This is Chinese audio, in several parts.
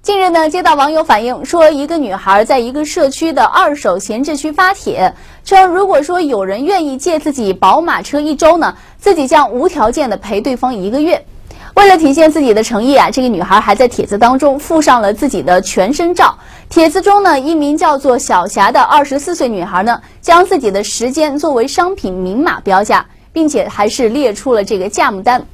近日呢，接到网友反映说，一个女孩在一个社区的二手闲置区发帖，称如果说有人愿意借自己宝马车1周呢，自己将无条件的陪对方1个月。为了体现自己的诚意啊，这个女孩还在帖子当中附上了自己的全身照。帖子中呢，一名叫做小霞的24岁女孩呢，将自己的时间作为商品明码标价，并且还是列出了这个价目单。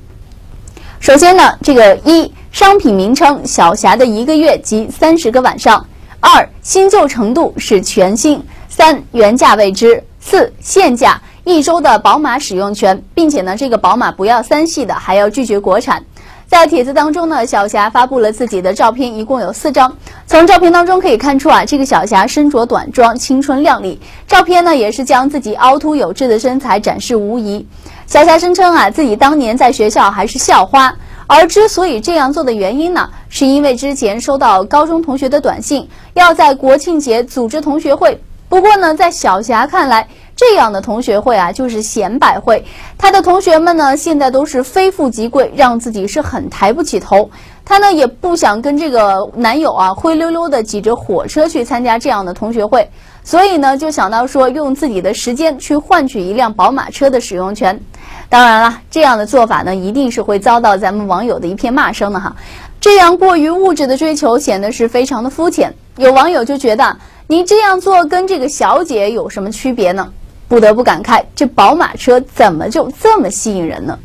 首先呢，这个1商品名称小霞的1个月及30个晚上；2新旧程度是全新；3原价未知；4现价1周的宝马使用权，并且呢，这个宝马不要3系的，还要拒绝国产。在帖子当中呢，小霞发布了自己的照片，一共有4张。从照片当中可以看出啊，这个小霞身着短装，青春靓丽。照片呢也是将自己凹凸有致的身材展示无遗。小霞声称啊，自己当年在学校还是校花，而之所以这样做的原因呢，是因为之前收到高中同学的短信，要在国庆节组织同学会。不过呢，在小霞看来，这样的同学会啊，就是显摆会。她的同学们呢，现在都是非富即贵，让自己是很抬不起头。她呢，也不想跟这个男友啊灰溜溜的挤着火车去参加这样的同学会，所以呢，就想到说用自己的时间去换取一辆宝马车的使用权。当然了，这样的做法呢，一定是会遭到咱们网友的一片骂声的哈。这样过于物质的追求显得是非常的肤浅。有网友就觉得，你这样做跟这个小姐有什么区别呢？不得不感慨，这宝马车怎么就这么吸引人呢？